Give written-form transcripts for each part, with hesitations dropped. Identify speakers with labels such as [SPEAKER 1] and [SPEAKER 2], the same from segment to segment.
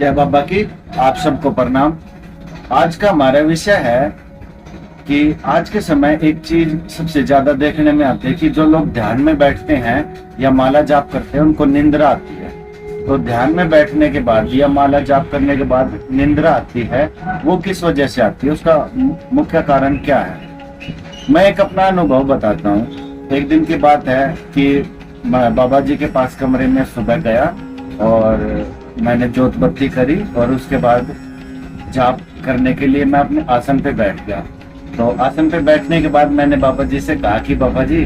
[SPEAKER 1] जय बाबा की। आप सबको प्रणाम। आज का हमारा विषय है कि आज के समय एक चीज सबसे ज्यादा देखने में आती है कि जो लोग ध्यान में बैठते हैं या माला जाप करते हैं उनको निंद्रा आती है। तो ध्यान में बैठने के बाद या माला जाप करने के बाद निंद्रा आती है, वो किस वजह से आती है, उसका मुख्य कारण क्या है? मैं एक अपना अनुभव बताता हूँ। एक दिन की बात है कि मैं बाबा जी के पास कमरे में सुबह गया और मैंने जोत बत्ती करी और उसके बाद जाप करने के लिए मैं अपने आसन पे बैठ गया। तो आसन पे बैठने के बाद मैंने बाबा जी से कहा कि बाबा जी,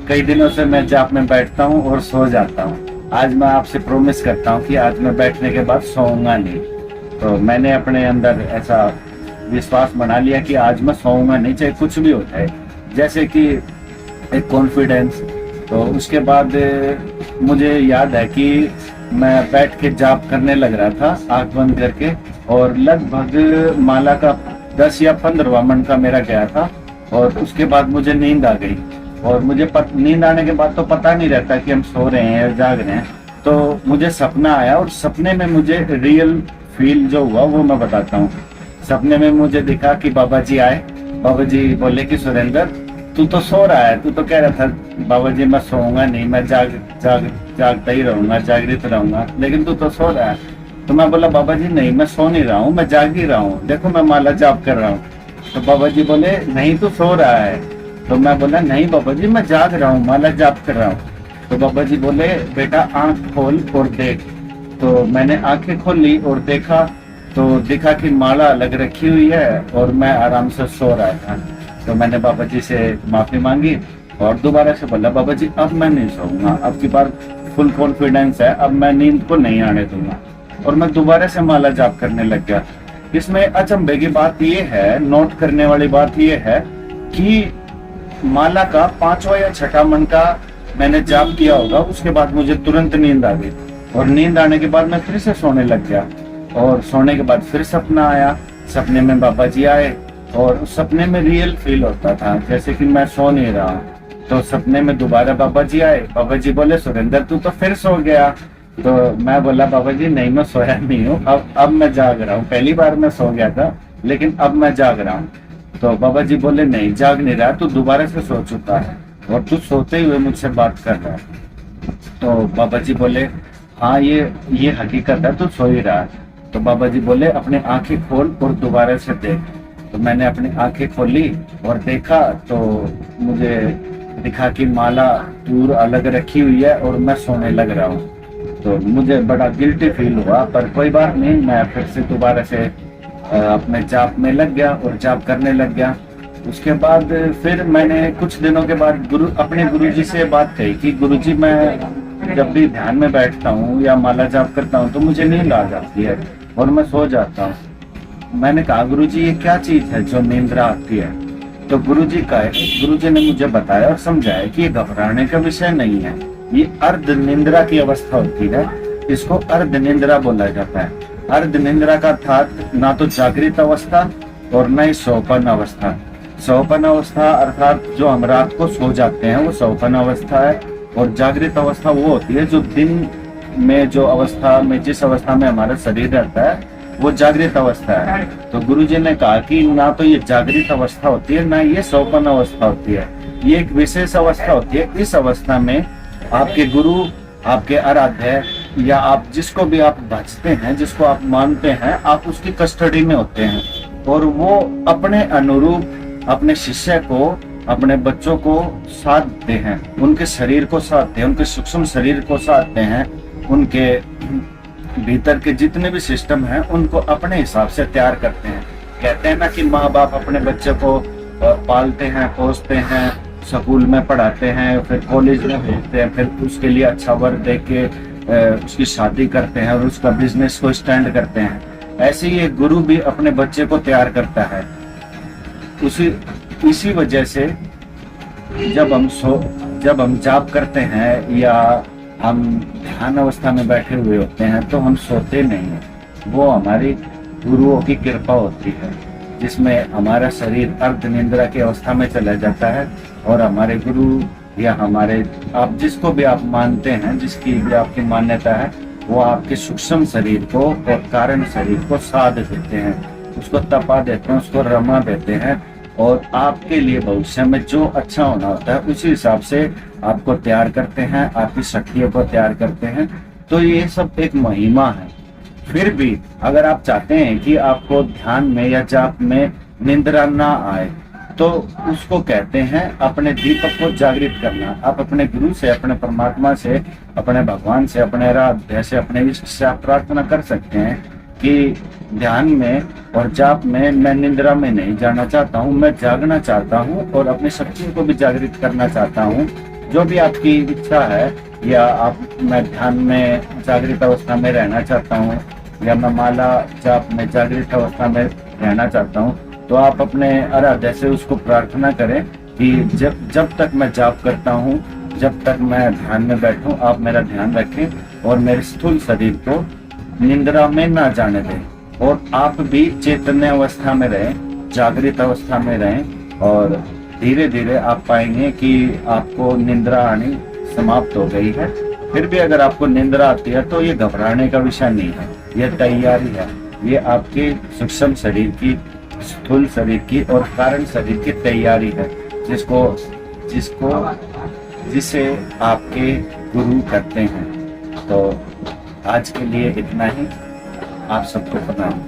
[SPEAKER 1] कई दिनों से मैं जाप में बैठता हूँ और सो जाता हूँ। आज मैं आपसे प्रॉमिस करता हूँ कि आज मैं बैठने के बाद सोऊंगा नहीं। तो मैंने अपने अंदर ऐसा विश्वास बना लिया कि आज मैं सोऊंगा नहीं, चाहे कुछ भी हो जाए, जैसे कि एक कॉन्फिडेंस। तो उसके बाद मुझे याद है कि मैं बैठ के जाप करने लग रहा था आंख बंद करके, और लगभग माला का 10 या 15वां मन का मेरा गया था। और उसके बाद मुझे नींद आ गई और मुझे नींद आने के बाद तो पता नहीं रहता कि हम सो रहे हैं या जाग रहे हैं। तो मुझे सपना आया और सपने में मुझे रियल फील जो हुआ वो मैं बताता हूँ। सपने में मुझे दिखा कि बाबा जी आए। बाबा जी बोले कि सुरेंद्र, तू तो सो रहा है, तू तो कह रहा था बाबा जी मैं सोऊंगा नहीं, मैं जागता ही रहूंगा, जागृत रहूंगा, लेकिन तू तो सो रहा है। तो मैं बोला बाबा जी नहीं, मैं सो नहीं रहा हूँ, मैं जाग ही रहा हूँ, देखो मैं माला जाप कर रहा हूँ। तो बाबा जी बोले नहीं, तू सो रहा है। तो मैं बोला नहीं बाबा जी, मैं जाग रहा हूँ, माला जाप कर रहा हूँ। तो बाबा जी बोले बेटा आंख खोल और देख। तो मैंने आंखें खोली और देखा तो दिखा कि माला अलग रखी हुई है और मैं आराम से सो रहा था। तो मैंने बाबा जी से माफी मांगी और दोबारा से बोला बाबा जी अब मैं नहीं सोऊंगा, अब की बार फुल कॉन्फिडेंस है, अब मैं नींद को नहीं आने दूंगा। और मैं दोबारा से माला जाप करने लग गया। इसमें अचंभे की बात यह है, नोट करने वाली बात यह है कि माला का 5वां या 6ठा मन का मैंने जाप किया होगा, उसके बाद मुझे तुरंत नींद आ गई। और नींद आने के बाद मैं फिर से सोने लग गया और सोने के बाद फिर सपना आया। सपने में बाबा जी आए और उस सपने में रियल फील होता था जैसे कि मैं सो नहीं रहा। तो सपने में दोबारा बाबा जी आए। बाबा जी बोले सुरेंद्र तू तो फिर सो गया। तो मैं बोला बाबा जी नहीं, मैं सोया नहीं हूँ, अब मैं जाग रहा हूँ। पहली बार मैं सो गया था लेकिन अब मैं जाग रहा हूँ। तो बाबा जी बोले नहीं, जाग नहीं रहा, तू दोबारा से सो चुका है और तू सोते हुए मुझसे बात कर रहा है। तो बाबा जी बोले हाँ ये हकीकत है, तू सो ही रहा है। तो बाबा जी बोले अपने आंखें खोल और दोबारा से देख। तो मैंने अपनी आंखें खोली और देखा तो मुझे दिखा कि माला दूर अलग रखी हुई है और मैं सोने लग रहा हूँ। तो मुझे बड़ा गिल्टी फील हुआ, पर कोई बात नहीं, मैं फिर से दोबारा से अपने जाप में लग गया और जाप करने लग गया। उसके बाद फिर मैंने कुछ दिनों के बाद अपने गुरुजी से बात कही कि गुरुजी मैं जब भी ध्यान में बैठता हूँ या माला जाप करता हूँ तो मुझे नींद आ जाती है और मैं सो जाता हूँ। मैंने कहा गुरुजी ये क्या चीज है जो नींद आती है? तो गुरुजी ने मुझे बताया और समझाया कि ये घबराने का विषय नहीं है, ये अर्ध निंद्रा की अवस्था होती है, इसको अर्ध निंद्रा बोला जाता है। अर्ध निंद्रा का अर्थात ना तो जागृत अवस्था और न ही सोपन अवस्था। सोपन अवस्था अर्थात जो हम रात को सो जाते हैं वो सोपन अवस्था है, और जागृत अवस्था वो होती है जो दिन में जो अवस्था में जिस अवस्था में हमारा शरीर रहता है वो जागृत अवस्था है। तो गुरुजी ने कहा कि ना तो ये जागृत अवस्था होती है ना ये सोपन अवस्था होती है, ये एक विशेष अवस्था होती है। इस अवस्था में आपके गुरु, आपके आराध्य या आप जिसको भी आप भजते हैं, जिसको आप मानते हैं, आप उसकी कस्टडी में होते हैं और वो अपने अनुरूप अपने शिष्य को, अपने बच्चों को साधते हैं, उनके शरीर को साधते हैं, उनके सूक्ष्म शरीर को साधते हैं, उनके भीतर के जितने भी सिस्टम हैं उनको अपने हिसाब से तैयार करते हैं। कहते हैं ना कि माँ बाप अपने बच्चे को पालते हैं, पोसते हैं, स्कूल में पढ़ाते हैं, फिर कॉलेज में भेजते हैं, फिर उसके लिए अच्छा वर्क दे के उसकी शादी करते हैं और उसका बिजनेस को स्टैंड करते हैं। ऐसे ही एक गुरु भी अपने बच्चे को तैयार करता है। इसी वजह से जब हम जाप करते हैं या हम ध्यान अवस्था में बैठे हुए होते हैं तो हम सोते नहीं हैं। वो हमारी गुरुओं की कृपा होती है जिसमें हमारा शरीर अर्ध निंद्रा की अवस्था में चला जाता है और हमारे गुरु या हमारे आप जिसको भी आप मानते हैं, जिसकी भी आपकी मान्यता है, वो आपके सूक्ष्म शरीर को और कारण शरीर को साध देते हैं, उसको तपा देते हैं, उसको रमा देते हैं, और आपके लिए भविष्य में जो अच्छा होना होता है उसी हिसाब से आपको तैयार करते हैं, आपकी शक्तियों को तैयार करते हैं। तो ये सब एक महिमा है। फिर भी अगर आप चाहते हैं कि आपको ध्यान में या जाप में निंद्रा ना आए, तो उसको कहते हैं अपने दीपक को जागृत करना। आप अपने गुरु से, अपने परमात्मा से, अपने भगवान से, अपने आराध्य से, अपने इष्ट से आप प्रार्थना कर सकते हैं कि ध्यान में और जाप में मैं निंद्रा में नहीं जाना चाहता हूँ, मैं जागना चाहता हूँ और अपनी शक्तियों को भी जागृत करना चाहता हूँ। जो भी आपकी इच्छा है, या आप मैं ध्यान में जागृत अवस्था में रहना चाहता हूँ, या मैं माला जाप में जागृत अवस्था में रहना चाहता हूँ, तो आप अपने आराध्य से उसको प्रार्थना करें कि जब तक मैं जाप करता हूँ, जब तक मैं ध्यान में बैठूं, आप मेरा ध्यान रखें और मेरे स्थूल शरीर को निंद्रा में ना जाने दें, और आप भी चैतन्य अवस्था में रहें, जागृत अवस्था में रहें, और धीरे धीरे आप पाएंगे कि आपको निंद्रा आनी समाप्त हो गई है। फिर भी अगर आपको निंद्रा आती है तो ये घबराने का विषय नहीं है, ये तैयारी है, ये आपके सूक्ष्म शरीर की, स्थूल शरीर की और कारण शरीर की तैयारी है, जिसे आपके गुरु करते हैं। तो आज के लिए इतना ही। आप सबको प्रणाम।